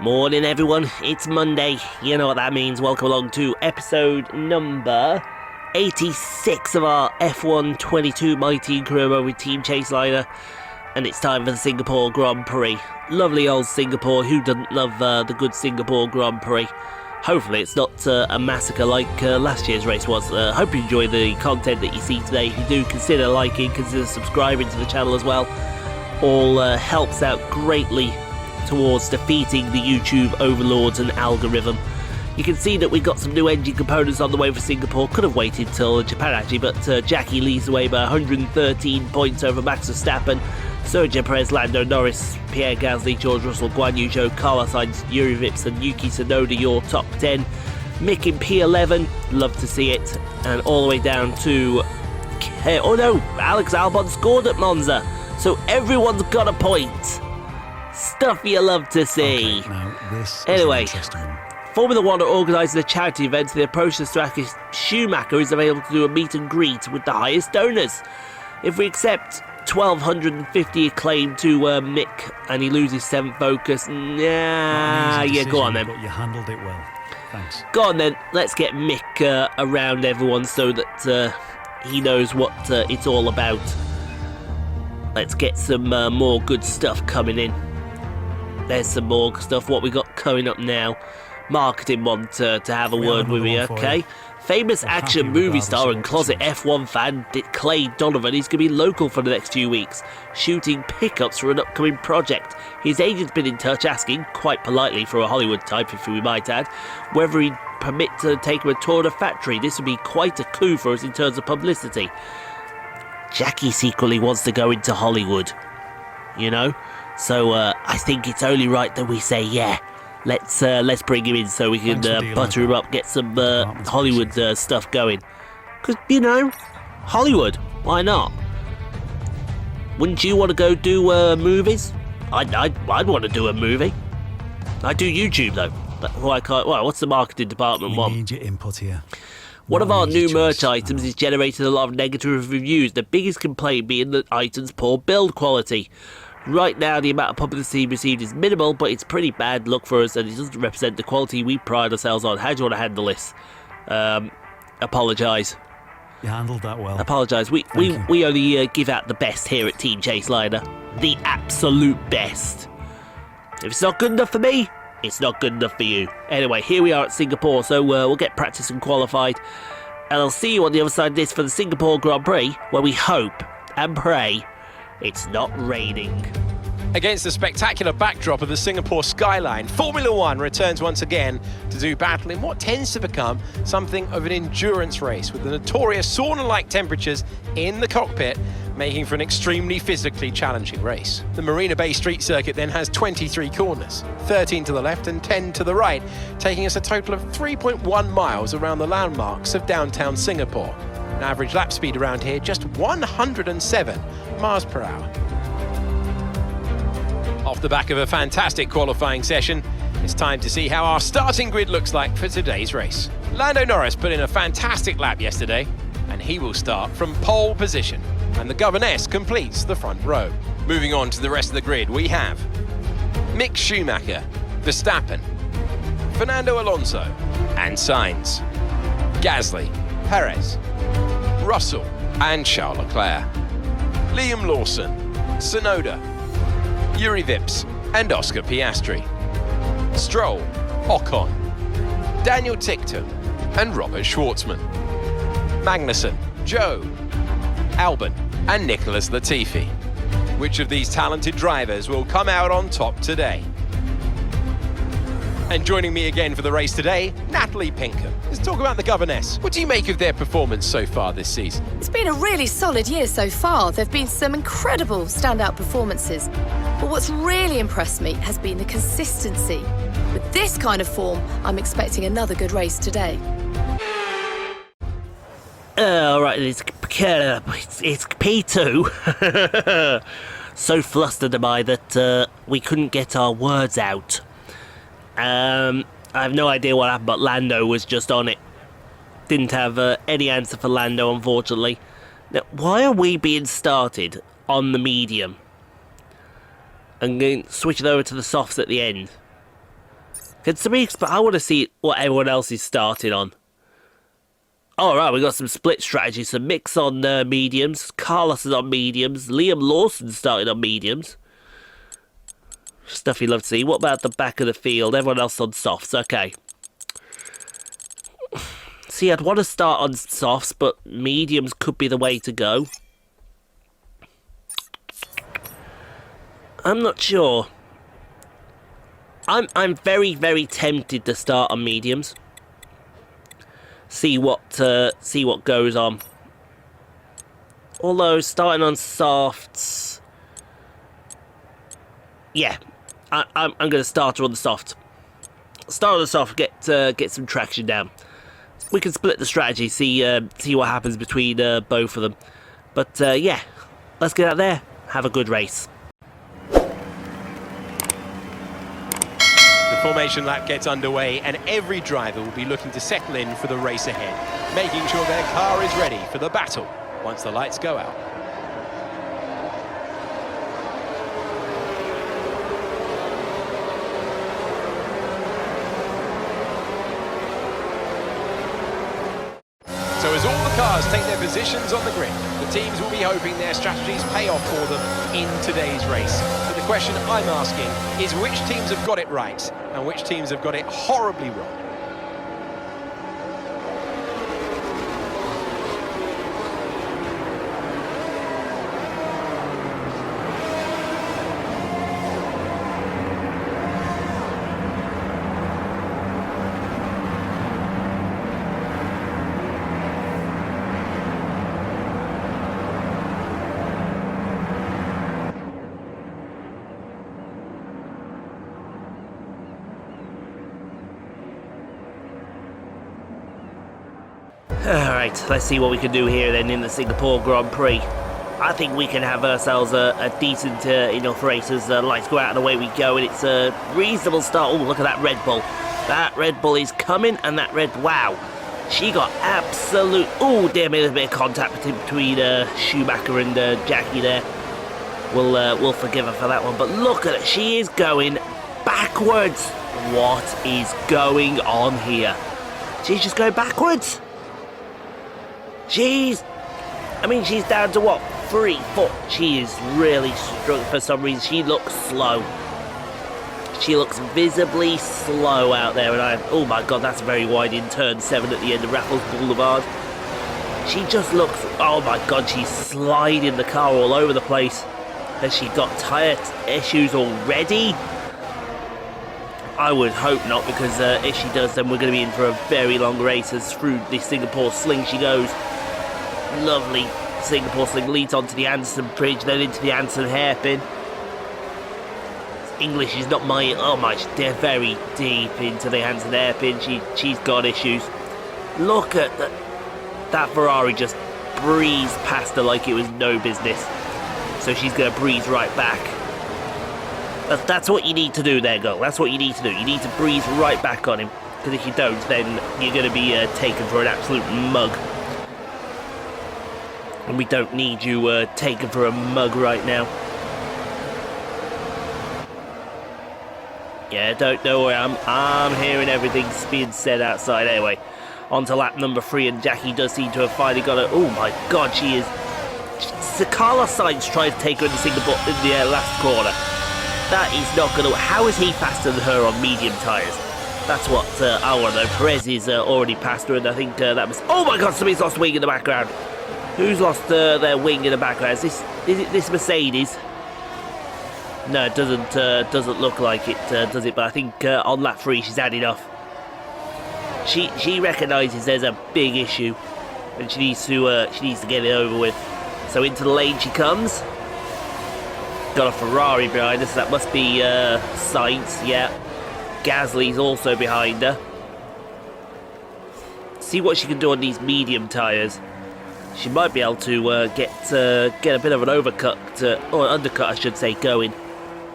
Morning everyone, it's Monday, you know what that means. Welcome along to episode number 86 of our F1 22 My Team career with Team Chaseliner, and it's time for the Singapore Grand Prix. Lovely old Singapore, who doesn't love the good Singapore Grand Prix? Hopefully it's not a massacre like last year's race was. Hope you enjoy the content that you see today. If you do, consider liking, consider subscribing to the channel as well. All helps out greatly towards defeating the YouTube overlords and algorithm. You can see that we got some new engine components on the way for Singapore. Could have waited till Japan actually, but Jackie leads the way by 113 points over Max Verstappen. Sergio Perez, Lando Norris, Pierre Gasly, George Russell, Guan Yu Zhou, Carlos Sainz, Yuri Vips and Yuki Tsunoda, your top 10. Mick in P11, love to see it. And all the way down to... oh no, Alex Albon scored at Monza. So everyone's got a point. Stuff you love to see. Okay, now this anyway, is Formula One are organising a charity event to the Atrocious track. Schumacher is available to do a meet and greet with the highest donors. If we accept 1,250 acclaim to Mick and he loses 7th focus, go on then. But you handled it well. Thanks. Go on then, let's get Mick around everyone so that he knows what it's all about. Let's get some more good stuff coming in. There's some more stuff. What we got coming up now? Marketing want to have a word with me, okay? Famous action movie star and closet F1 fan Clay Donovan is going to be local for the next few weeks, shooting pickups for an upcoming project. His agent's been in touch asking, quite politely for a Hollywood type if we might add, whether he'd permit to take him a tour of the factory. This would be quite a coup for us in terms of publicity. Jackie secretly wants to go into Hollywood, you know? So I think it's only right that we say, yeah, let's bring him in so we can butter him up, get some Hollywood stuff going. Because, you know, Hollywood, why not? Wouldn't you want to go do movies? I'd want to do a movie. I do YouTube, though. But I can't. Well, what's the marketing department want? We need your input here. One of our new merch items is generating a lot of negative reviews, the biggest complaint being the item's poor build quality. Right now, the amount of publicity received is minimal, but it's pretty bad luck for us, and it doesn't represent the quality we pride ourselves on. How do you want to handle this? Apologise. You handled that well. Apologise. We only give out the best here at Team Chaseliner. The absolute best. If it's not good enough for me, it's not good enough for you. Anyway, here we are at Singapore, so we'll get practice and qualified. And I'll see you on the other side of this for the Singapore Grand Prix, where we hope and pray it's not raining. Against the spectacular backdrop of the Singapore skyline, Formula One returns once again to do battle in what tends to become something of an endurance race, with the notorious sauna-like temperatures in the cockpit, making for an extremely physically challenging race. The Marina Bay street circuit then has 23 corners, 13 to the left and 10 to the right, taking us a total of 3.1 miles around the landmarks of downtown Singapore. An average lap speed around here just 107 miles per hour. Off the back of a fantastic qualifying session, it's time to see how our starting grid looks like for today's race. Lando Norris put in a fantastic lap yesterday, and he will start from pole position, and the governess completes the front row. Moving on to the rest of the grid, we have Mick Schumacher, Verstappen, Fernando Alonso, and Sainz, Gasly, Perez, Russell and Charles Leclerc, Liam Lawson, Tsunoda, Yuri Vips and Oscar Piastri, Stroll, Ocon, Daniel Ticktum and Robert Schwartzman, Magnussen, Zhou, Albon and Nicholas Latifi. Which of these talented drivers will come out on top today? And joining me again for the race today, Natalie Pinkham. Let's talk about the governess. What do you make of their performance so far this season? It's been a really solid year so far. There have been some incredible standout performances. But what's really impressed me has been the consistency. With this kind of form, I'm expecting another good race today. Alright, it's P2. So flustered am I that we couldn't get our words out. I have no idea what happened, but Lando was just on it. Didn't have any answer for Lando, unfortunately. Now, why are we being started on the medium and then switch it over to the softs at the end? Can somebody... I want to see what everyone else is starting on. Alright, we got some split strategies. So Mick's on mediums, Carlos is on mediums, Liam Lawson's starting on mediums. Stuff you love to see. What about the back of the field? Everyone else on softs. Okay. See, I'd want to start on softs, but mediums could be the way to go. I'm not sure. I'm very, very tempted to start on mediums. See what goes on. Although starting on softs, yeah, I'm going to start her on the soft. Start on the soft, get some traction down. We can split the strategy, see what happens between both of them. But yeah, let's get out there, have a good race. The formation lap gets underway and every driver will be looking to settle in for the race ahead, making sure their car is ready for the battle once the lights go out. So as all the cars take their positions on the grid, the teams will be hoping their strategies pay off for them in today's race. But the question I'm asking is which teams have got it right and which teams have got it horribly wrong? Alright, let's see what we can do here then in the Singapore Grand Prix. I think we can have ourselves a decent enough race as lights go out and away we go, and it's a reasonable start. Oh, look at that Red Bull. That Red Bull is coming, and that wow. She got absolute... Oh, dear me, there's a bit of contact between Schumacher and Jackie there. We'll forgive her for that one, but look at it. She is going backwards. What is going on here? She's just going backwards. She's down to what, 3 foot. She is really struggling for some reason. She looks slow. She looks visibly slow out there, and oh my god, that's very wide in turn 7 at the end of Raffles Boulevard. She just looks, oh my god, she's sliding the car all over the place. Has she got tyre issues already? I would hope not, because if she does, then we're going to be in for a very long race as through the Singapore Sling she goes. Lovely Singapore Sling leads onto the Anson Bridge, then into the Anson Hairpin. English is not my... Oh my, they're very deep into the Anson Hairpin. She's got issues. Look at that Ferrari just breezed past her like it was no business. So she's going to breeze right back. That's what you need to do there, girl. That's what you need to do. You need to breeze right back on him. Because if you don't, then you're going to be taken for an absolute mug. And we don't need you taken for a mug right now. Yeah, don't worry. I'm hearing everything being said outside. Anyway, on to lap number 3, and Jackie does seem to have finally got it. Oh my god, she is... Carlos Sainz tried to take her in the Singapore in the last corner. That is not going to... How is he faster than her on medium tyres? That's what I want to know. Perez is already past her, and I think that was... Oh my god, somebody's lost wing in the background. Who's lost their wing in the background? Is it this Mercedes? No, it doesn't look like it, does it? But I think on lap 3 she's had enough. She recognises there's a big issue, and she needs to get it over with. So into the lane she comes. Got a Ferrari behind us. That must be Sainz. Yeah, Gasly's also behind her. See what she can do on these medium tyres. She might be able to get a bit of an overcut, or an undercut, I should say, going.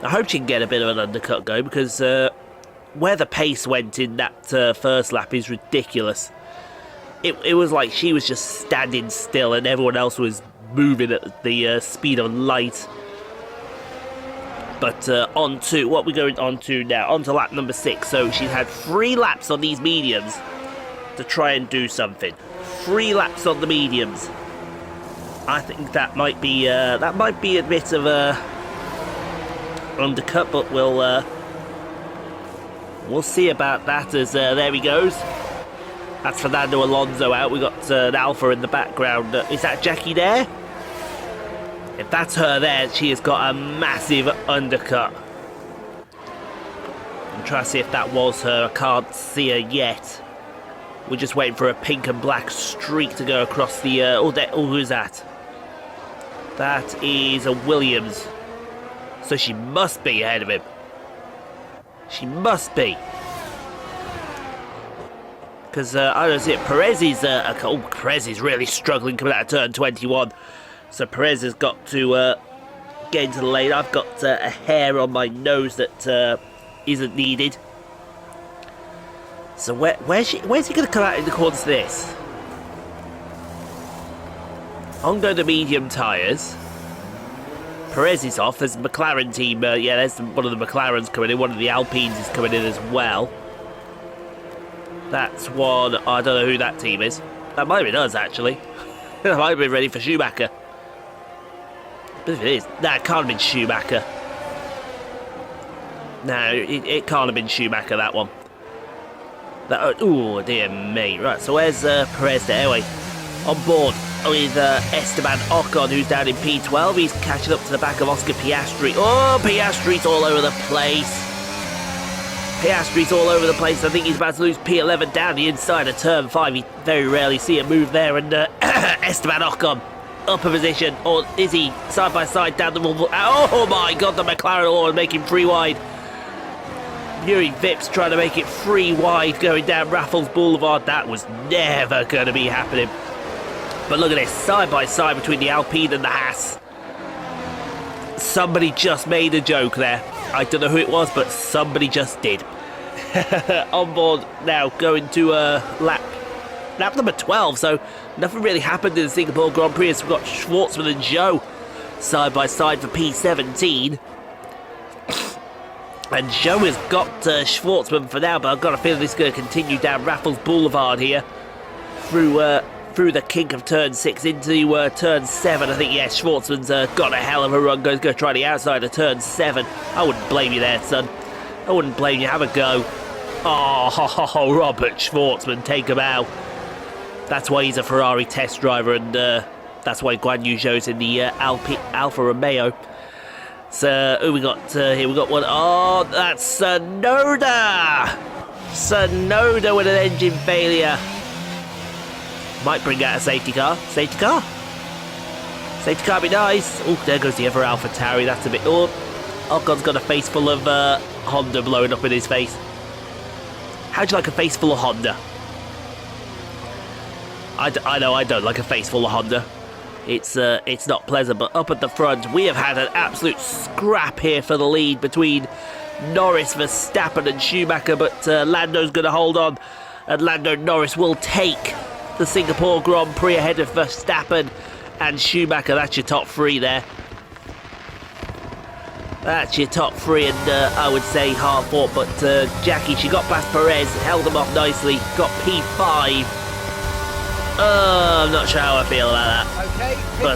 I hope she can get a bit of an undercut going, because where the pace went in that first lap is ridiculous. It was like she was just standing still and everyone else was moving at the speed of light. But on to what we're going on to now, on to lap number 6. So she's had 3 laps on these mediums to try and do something. 3 laps on the mediums. I think that might be a bit of a undercut, but we'll see about that. As there he goes. That's Fernando Alonso out. We got an Alpha in the background. Is that Jackie there? If that's her there, she has got a massive undercut. I'm trying to see if that was her. I can't see her yet. We're just waiting for a pink and black streak to go across the... who's that? That is a Williams. So she must be ahead of him. She must be. Because I don't see it. Perez is... Perez is really struggling coming out of turn 21. So Perez has got to get into the lane. I've got a hair on my nose that isn't needed. So where's he going to come out in accordance to this? On go the medium tyres. Perez is off. There's the McLaren team. There's one of the McLarens coming in. One of the Alpines is coming in as well. That's one. I don't know who that team is. That might have been us, actually. That might have been ready for Schumacher. But if it is, that can't have been Schumacher. No, it can't have been Schumacher, that one. Oh, dear me. Right, so where's Perez there? Anyway, on board with Esteban Ocon, who's down in P12. He's catching up to the back of Oscar Piastri. Oh, Piastri's all over the place. Piastri's all over the place. I think he's about to lose P11 down the inside of turn 5. You very rarely see a move there. And Esteban Ocon up a position, or is he side by side down the wall? Oh my god, the McLaren all making 3 wide. Yuri Vips trying to make it 3 wide going down Raffles Boulevard. That was never going to be happening. But look at this, side by side between the Alpine and the Haas. Somebody just made a joke there. I don't know who it was, but somebody just did. On board now, going to lap number 12, so nothing really happened in the Singapore Grand Prix. We've got Schwartzman and Zhou side by side for P17. And Zhou has got Schwartzman for now, but I've got a feeling this is going to continue down Raffles Boulevard here. Through the kink of turn 6 into turn 7. I think, yes, Schwartzman's got a hell of a run. Going to try the outside of turn 7. I wouldn't blame you there, son. I wouldn't blame you. Have a go. Oh, Robert Schwartzman, take him out. That's why he's a Ferrari test driver, and that's why Guan Yu Zhou's in the Alfa Romeo. So, who we got here? We got one. Oh, that's Tsunoda! Tsunoda with an engine failure. Might bring out a safety car. Safety car? Safety car be nice. Oh, there goes the other AlphaTauri. That's a bit... Oh, Ocon's got a face full of Honda blowing up in his face. How'd you like a face full of Honda? I know I don't like a face full of Honda. It's not pleasant, but up at the front, we have had an absolute scrap here for the lead between Norris, Verstappen and Schumacher, but Lando's going to hold on, and Lando Norris will take the Singapore Grand Prix ahead of Verstappen and Schumacher. That's your top 3 there. That's your top 3, and I would say hard fought, but Jackie, she got past Perez, held them off nicely, got P5. I'm not sure how I feel about that. Okay, but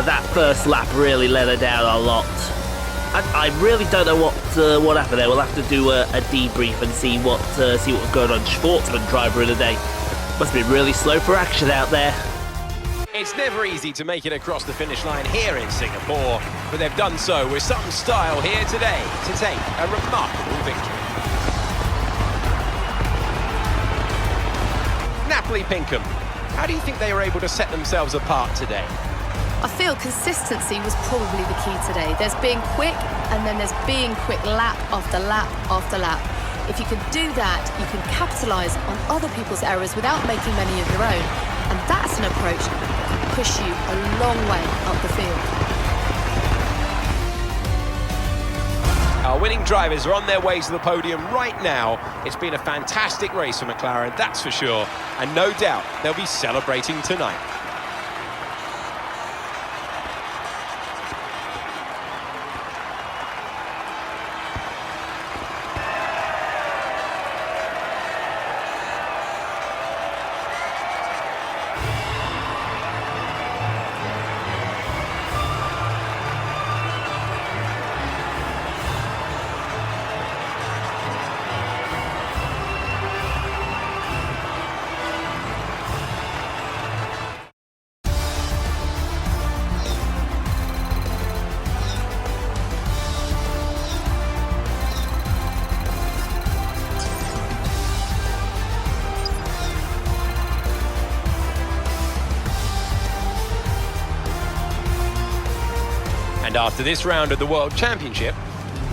that first lap really let her down a lot. I really don't know what happened there. We'll have to do a debrief and see what was going on. Schwartzman driver of the day. Must have been really slow for action out there. It's never easy to make it across the finish line here in Singapore, but they've done so with some style here today to take a remarkable victory. Napoli Pinkham, how do you think they were able to set themselves apart today? I feel consistency was probably the key today. There's being quick, and then there's being quick lap after lap after lap. If you can do that, you can capitalise on other people's errors without making many of your own. And that's an approach that can push you a long way up the field. Our winning drivers are on their way to the podium right now. It's been a fantastic race for McLaren, that's for sure. And no doubt they'll be celebrating tonight. And after this round of the World Championship,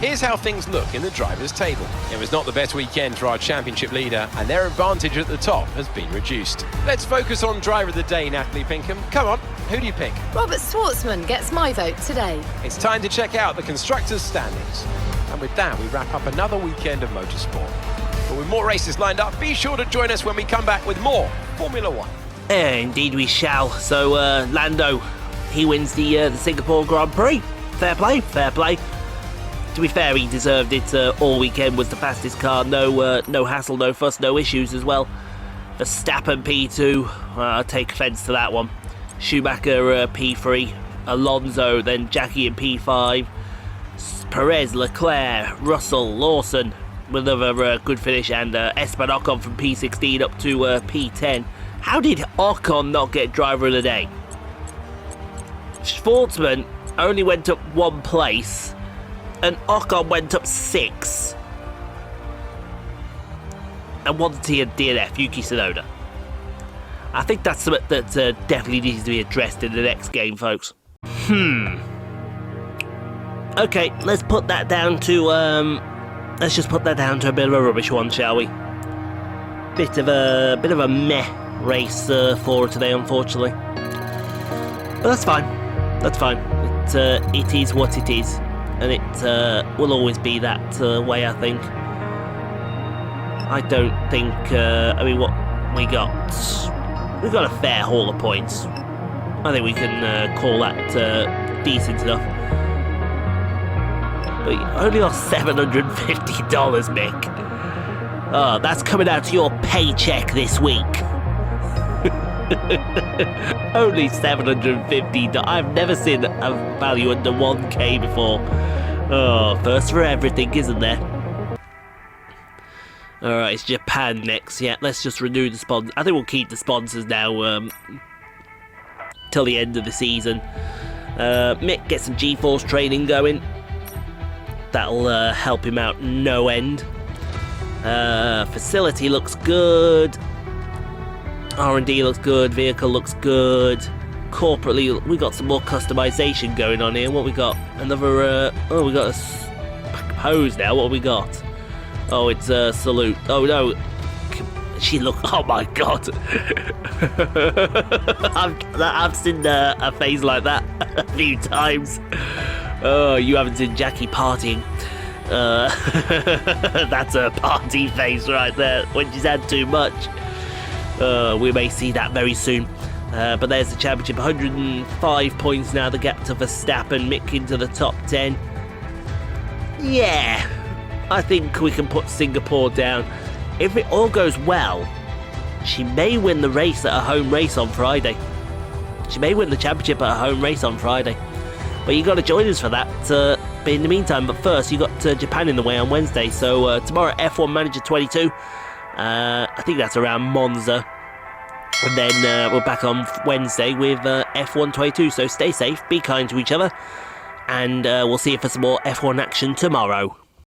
here's how things look in the drivers' table. It was not the best weekend for our championship leader, and their advantage at the top has been reduced. Let's focus on driver of the day, Natalie Pinkham. Come on, who do you pick? Robert Schwartzman gets my vote today. It's time to check out the constructors' standings. And with that, we wrap up another weekend of motorsport. But with more races lined up, be sure to join us when we come back with more Formula One. Indeed we shall. So, Lando, he wins the Singapore Grand Prix. Fair play, fair play. To be fair, he deserved it all weekend, was the fastest car. No hassle, no fuss, no issues as well. Verstappen P2, I'll take offence to that one. Schumacher P3, Alonso, then Jackie in P5. Perez, Leclerc, Russell, Lawson with another good finish, and Esteban Ocon from P16 up to P10. How did Ocon not get driver of the day? Schwartzman only went up one place, and Ocon went up 6. And one tier DNF, Yuki Tsunoda. I think that's something that definitely needs to be addressed in the next game, folks. Okay, let's put that down to let's just put that down to a bit of a rubbish one, shall we? Bit of a meh race for today, unfortunately. But that's fine. That's fine. It is what it is, and it will always be that way, I think. I don't think. I mean, what we got? We've got a fair haul of points. I think we can call that decent enough. But you only lost $750, Mick. Oh, that's coming out of your paycheck this week. Only $750. I've never seen a value under 1k before. Oh, first for everything, isn't there? Alright, it's Japan next. Yeah, let's just renew the sponsors. I think we'll keep the sponsors now till the end of the season. Mick gets some G-Force training going. That'll help him out no end. Facility looks good. R&D looks good. Vehicle looks good. Corporately, we got some more customization going on here. What we got? Another. Oh, we got a pose now. What have we got? Oh, it's a salute. Oh no, she look. Oh my god. I've seen a face like that a few times. Oh, you haven't seen Jackie partying. That's a party face right there when she's had too much. We may see that very soon. But there's the championship, 105 points now, the gap to Verstappen. Mick into the top 10. Yeah, I think we can put Singapore down. If it all goes well, she may win the race at a home race on Friday. She may win the championship at a home race on Friday. But you got to join us for that. But in the meantime, but first, you got Japan in the way on Wednesday. So tomorrow, F1 Manager 22. I think that's around Monza. And then we're back on Wednesday with F1 22. So stay safe, be kind to each other. And we'll see you for some more F1 action tomorrow.